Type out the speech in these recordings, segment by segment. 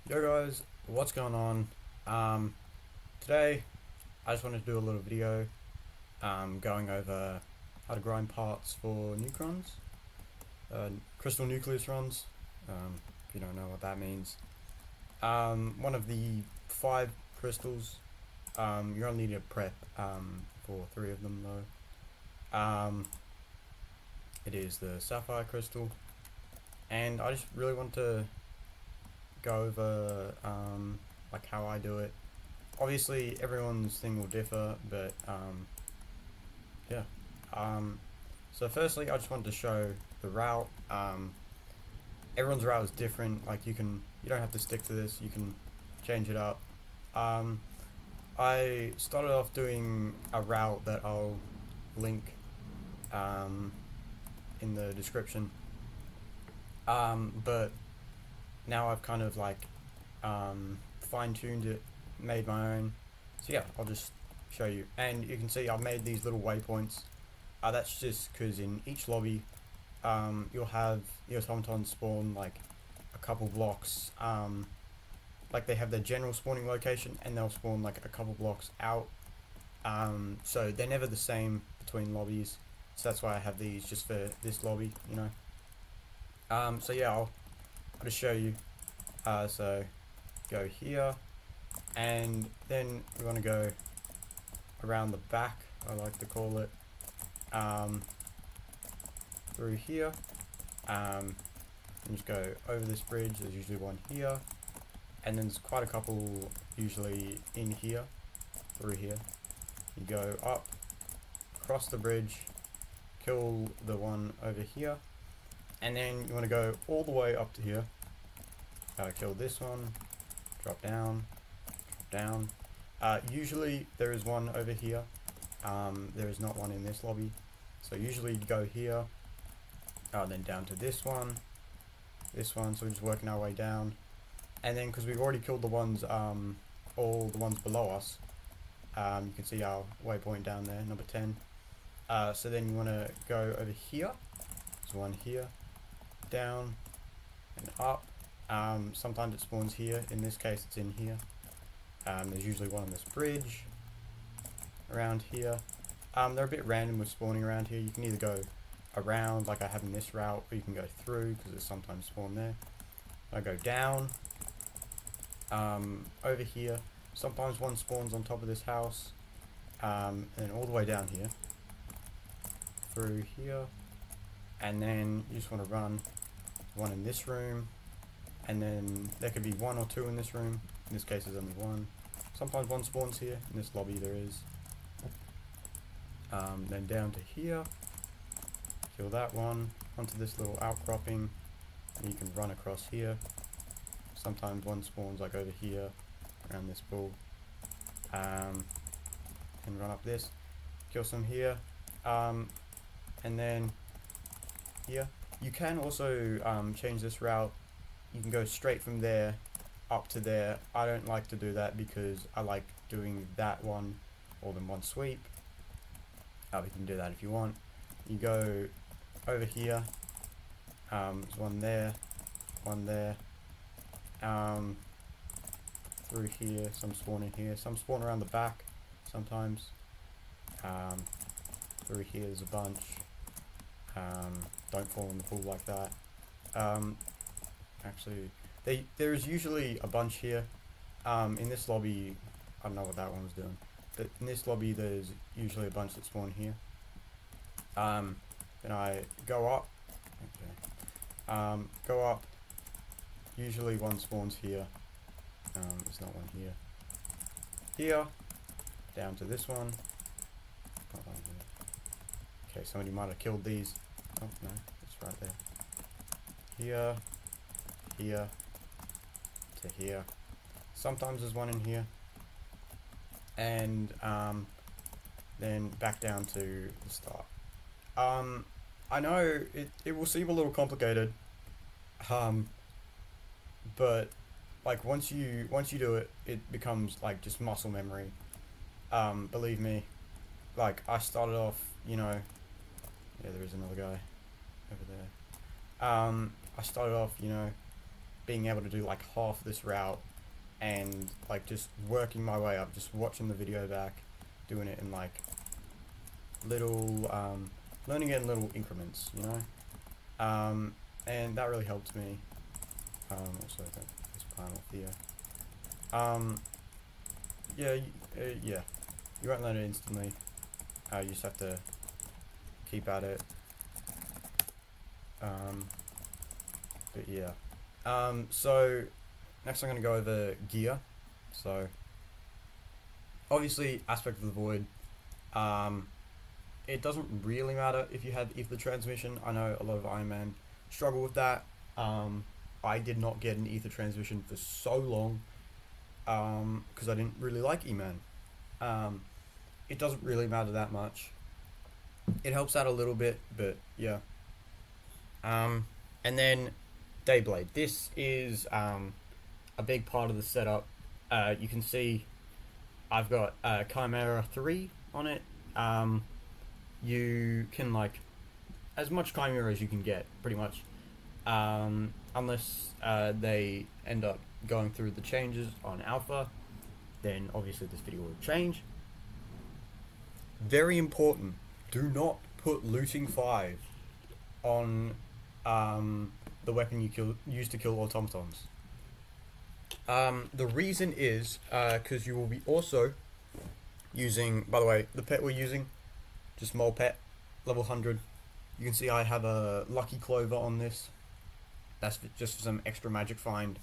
Yo guys, what's going on? Today I just wanted to do a little video going over how to grind parts for nucrons, crystal nucleus runs, if you don't know what that means. One of the 5 crystals, you're gonna need a prep for 3 of them though. It is the sapphire crystal, and I just really want to go over like how I do it. Obviously everyone's thing will differ, but yeah. So firstly I just wanted to show the route. Everyone's route is different, like you don't have to stick to this, you can change it up. I started off doing a route that I'll link in the description, but now I've kind of like fine-tuned it, made my own. So yeah, I'll just show you. And you can see I've made these little waypoints. That's just because in each lobby you'll have the automatons spawn like a couple blocks, like they have their general spawning location and they'll spawn like a couple blocks out, so they're never the same between lobbies, so that's why I have these just for this lobby, you know. So yeah, I'll just show you. So go here, and then we want to go around the back, I like to call it, through here, and just go over this bridge. There's usually one here, and then there's quite a couple usually in here, through here. You go up, cross the bridge, kill the one over here, and then you want to go all the way up to here, kill this one, drop down, usually there is one over here. There is not one in this lobby, so usually you go here, then down to this one, so we're just working our way down, and then because we've already killed the ones, all the ones below us, you can see our waypoint down there, number 10. So then you want to go over here, there's one here, down and up. Sometimes it spawns here, in this case it's in here. There's usually one on this bridge, around here. They're a bit random with spawning around here. You can either go around like I have in this route, or you can go through because there's sometimes spawn there. I go down, over here. Sometimes one spawns on top of this house, and then all the way down here, through here, and then you just want to run one in this room, and then there could be 1 or 2 in this room. In this case there's only 1. Sometimes one spawns here, in this lobby there is. Then down to here, kill that one, onto this little outcropping, and you can run across here. Sometimes one spawns like over here, around this bull, and run up this, kill some here, and then here. You can also change this route. You can go straight from there up to there. I don't like to do that because I like doing that one all in one sweep. You can do that if you want. You go over here, there's one there, through here, some spawn in here, some spawn around the back sometimes, through here there's a bunch. Don't fall in the pool like that. Actually, there's usually a bunch here. In this lobby, I don't know what that one was doing, but in this lobby there's usually a bunch that spawn here. Then I go up, go up, usually one spawns here, there's not one here, down to this one, not one here. Okay, somebody might have killed these. Oh no, it's right there. Here to here. Sometimes there's one in here, and then back down to the start. I know it will seem a little complicated, but like once you do it, it becomes like just muscle memory. Believe me, like I started off, you know, yeah, there is another guy over there. I started off, you know, being able to do like half this route and like just working my way up, just watching the video back, doing it in like little learning it in little increments, you know. And that really helped me. Also I think this panel here. Yeah, you won't learn it instantly. You just have to keep at it. But yeah. So next I'm going to go over gear. So obviously aspect of the void. It doesn't really matter if you have ether transmission. I know a lot of Iron Man struggle with that. I did not get an ether transmission for so long because I didn't really like E-Man. It doesn't really matter that much. It helps out a little bit, but yeah. And then Dayblade. This is a big part of the setup. You can see I've got Chimera 3 on it. You can like as much Chimera as you can get, pretty much. Unless they end up going through the changes on Alpha, then obviously this video will change. Very important, do not put looting 5 on the weapon you use to kill automatons. The reason is because you will be also using, by the way, the pet we're using, just mole pet, level 100. You can see I have a lucky clover on this. That's just for some extra magic find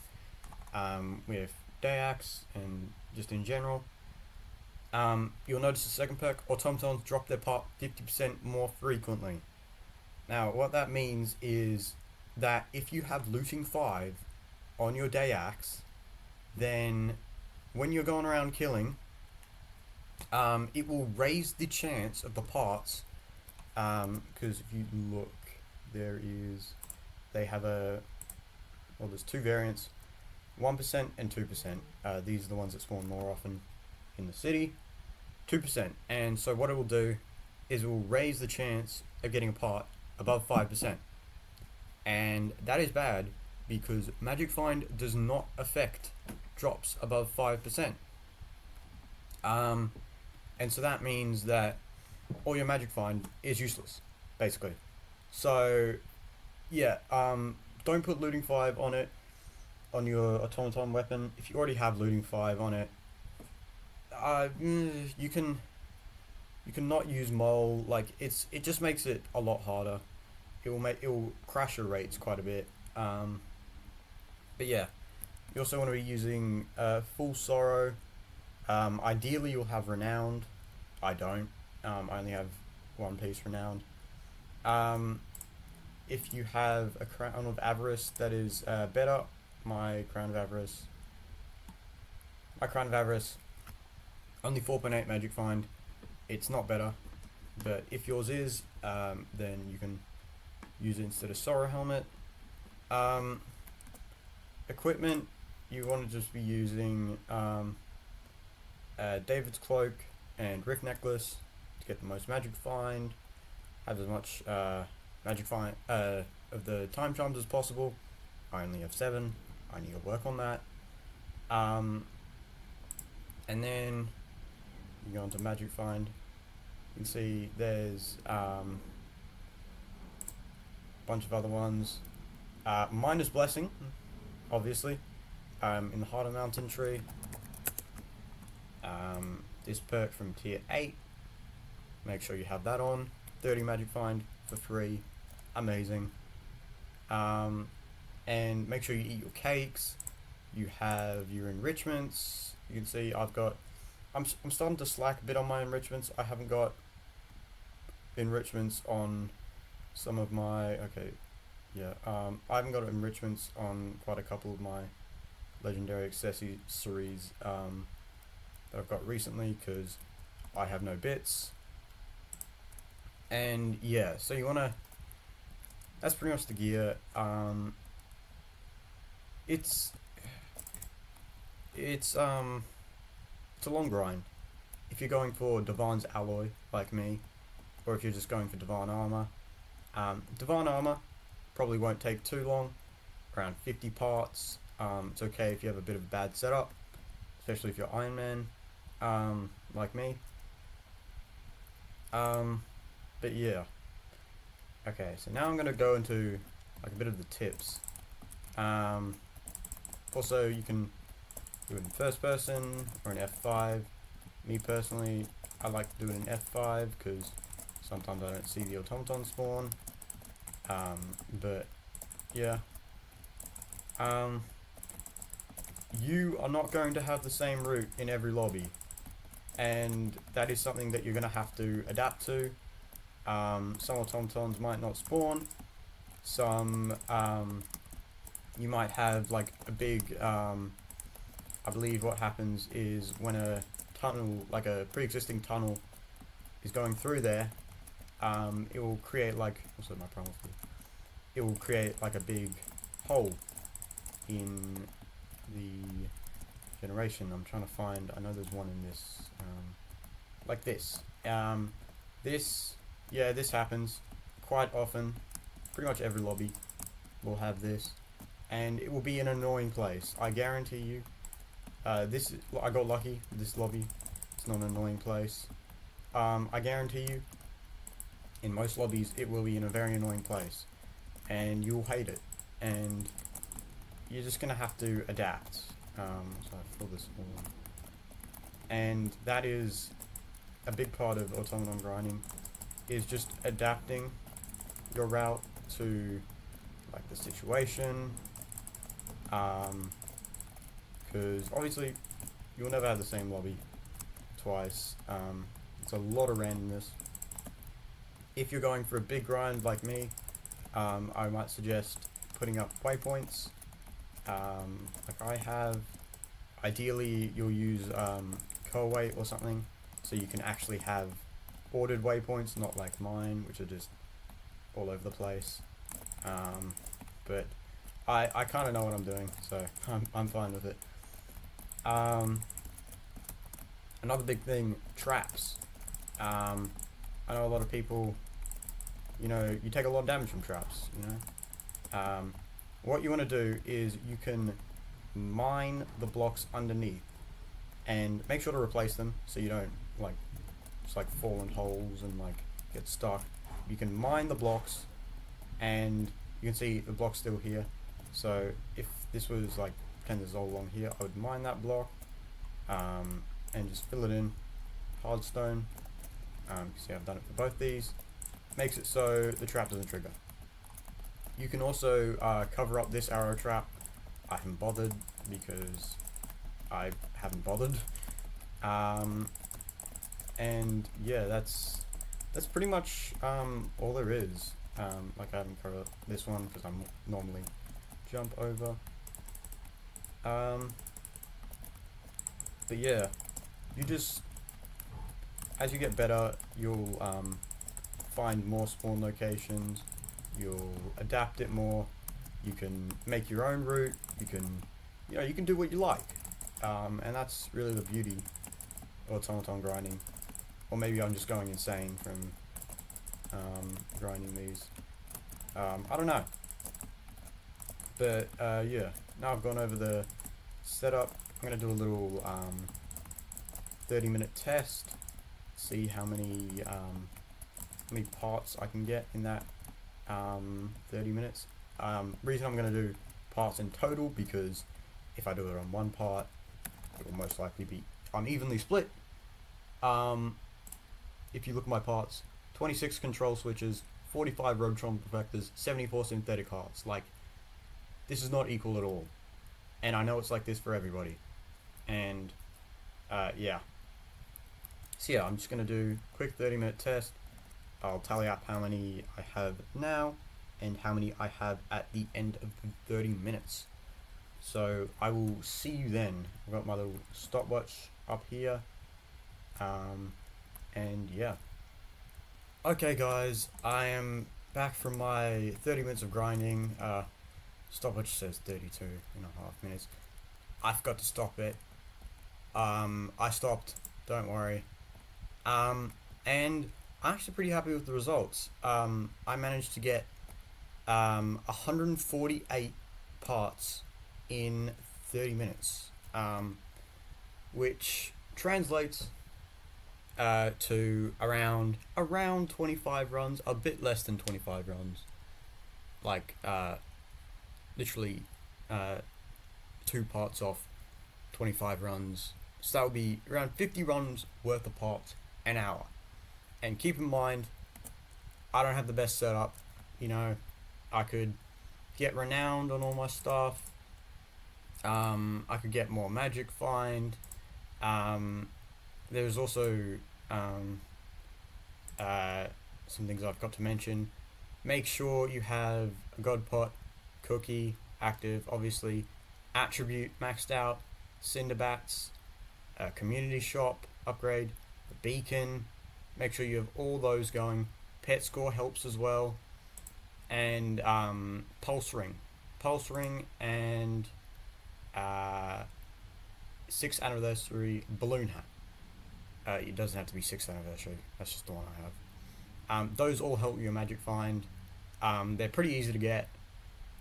with Dayax and just in general. You'll notice the second perk, automatons drop their part 50% more frequently. Now what that means is that if you have looting 5 on your Dayax, then when you're going around killing, it will raise the chance of the parts, because if you look, they have there's two variants, 1% and 2%. These are the ones that spawn more often in the city, 2%. And so what it will do is it will raise the chance of getting a part above 5%. And that is bad because Magic Find does not affect drops above 5%. And so that means that all your Magic Find is useless, basically. So, yeah, don't put Looting 5 on it, on your Automaton weapon. If you already have Looting 5 on it, you can not use Mole. Like, it just makes it a lot harder. It will crash your rates quite a bit. But yeah, you also want to be using Full Sorrow. Ideally you'll have Renowned. I don't. I only have one piece Renowned. If you have a Crown of Avarice that is better, my Crown of Avarice only 4.8 Magic Find. It's not better, but if yours is, then you can use it instead of Sorrow Helmet. Equipment, you want to just be using David's Cloak and Rift Necklace to get the most Magic Find, have as much Magic Find of the Time Charms as possible. I only have 7, I need to work on that. And then you go into Magic Find, you can see there's a bunch of other ones. Miner's Blessing, obviously, in the Heart of Mountain Tree. This perk from tier 8, make sure you have that on. 30 Magic Find for free, amazing. And make sure you eat your cakes. You have your enrichments. You can see I'm starting to slack a bit on my enrichments. I haven't got enrichments on some of my, I haven't got enrichments on quite a couple of my legendary accessories that I've got recently because I have no bits. And yeah, so you wanna, that's pretty much the gear. It's a long grind. If you're going for Divine's Alloy like me, or if you're just going for Divine Armor, Divine Armor probably won't take too long, around 50 parts. It's okay if you have a bit of a bad setup, especially if you're Iron Man, like me. But yeah. Okay, so now I'm gonna go into like a bit of the tips. Um, Also, you can do it in first person or in F5. Me personally, I like to do it in F5 because sometimes I don't see the automaton spawn. But yeah. Um, you are not going to have the same route in every lobby, and that is something that you're going to have to adapt to. Some automatons might not spawn. Some you might have like a big. I believe what happens is when a tunnel, like a pre-existing tunnel, is going through there, it will create like. Also, my primal food. It will create like a big hole in the generation. I'm trying to find. I know there's one in this. Like this. This. Yeah, this happens quite often. Pretty much every lobby will have this, and it will be an annoying place. I guarantee you. I got lucky. This lobby, it's not an annoying place. I guarantee you, in most lobbies, it will be in a very annoying place, and you'll hate it, and you're just gonna have to adapt. So I fill this all in. And that is a big part of automaton grinding, is just adapting your route to like the situation. Because obviously you'll never have the same lobby twice. It's a lot of randomness. If you're going for a big grind like me, I might suggest putting up waypoints. Like I have, ideally you'll use co-wait or something, so you can actually have ordered waypoints, not like mine, which are just all over the place. But I kind of know what I'm doing, so I'm fine with it. Another big thing, traps. I know a lot of people, you take a lot of damage from traps, What you want to do is you can mine the blocks underneath and make sure to replace them so you don't just fall in holes and get stuck. You can mine the blocks, and you can see the block's still here. So if this was like 10 years old along here, I would mine that block, and just fill it in hard stone. You can see I've done it for both these. Makes it so the trap doesn't trigger. You can also cover up this arrow trap. I haven't bothered because I haven't bothered. And yeah, that's pretty much all there is. I haven't covered this one because I'm normally jump over. But yeah, you just, as you get better, you'll find more spawn locations. You'll adapt it more. You can make your own route. You can do what you like, and that's really the beauty of automaton grinding. Or maybe I'm just going insane from grinding these. I don't know. But yeah, now I've gone over the setup. I'm gonna do a little 30-minute test. See how many parts I can get in that 30 minutes. Reason I'm gonna do parts in total, because if I do it on one part, it will most likely be unevenly split. If you look at my parts, 26 control switches, 45 Robotron perfectors, 74 synthetic hearts. This is not equal at all. And I know it's like this for everybody. And, yeah. So yeah, I'm just going to do a quick 30-minute test. I'll tally up how many I have now and how many I have at the end of the 30 minutes. So I will see you then. I've got my little stopwatch up here. And yeah. Okay guys, I am back from my 30 minutes of grinding. Stopwatch says 32.5 minutes. I forgot to stop it. I stopped, don't worry. And I'm actually pretty happy with the results. I managed to get 148 parts in 30 minutes, which translates to around 25 runs, a bit less than 25 runs, like literally 2 parts off 25 runs. So that would be around 50 runs worth of parts an hour. And keep in mind, I don't have the best setup. You know, I could get renowned on all my stuff. I could get more magic find. There's also some things I've got to mention. Make sure you have a god pot cookie active, obviously, attribute maxed out, cinderbats, a community shop upgrade, the beacon. Make sure you have all those going. Pet score helps as well, and pulse ring, and 6th anniversary balloon hat. It doesn't have to be 6th anniversary. That's just the one I have. Those all help your magic find. They're pretty easy to get.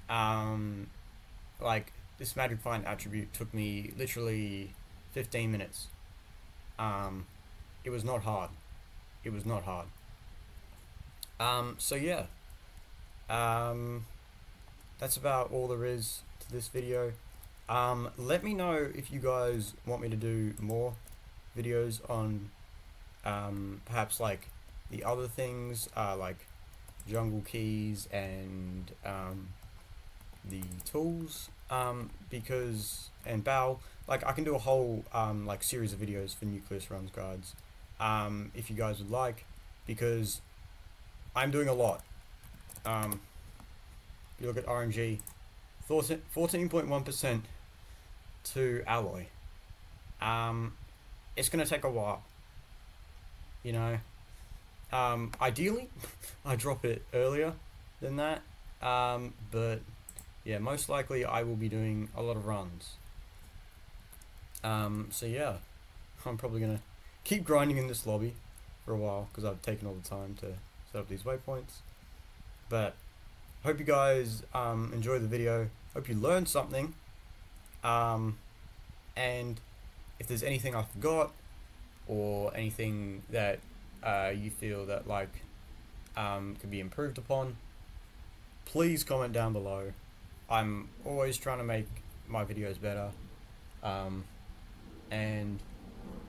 Like this magic find attribute took me literally 15 minutes. It was not hard. So yeah. That's about all there is to this video. Let me know if you guys want me to do more videos on perhaps like the other things, like jungle keys and the tools, because and bow, like I can do a whole like series of videos for nucleus runs guides, if you guys would like, because I'm doing a lot. You look at RNG, 14.1% to alloy. It's gonna take a while, you know. Ideally I drop it earlier than that, but yeah, most likely I will be doing a lot of runs. So yeah, I'm probably gonna keep grinding in this lobby for a while because I've taken all the time to set up these waypoints. But hope you guys enjoy the video. Hope you learned something. And if there's anything I forgot or anything that you feel that like could be improved upon, please comment down below. I'm always trying to make my videos better, and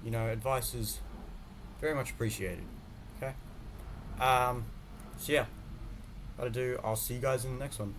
you know, advice is very much appreciated. Okay. So yeah, that'll do. I'll see you guys in the next one.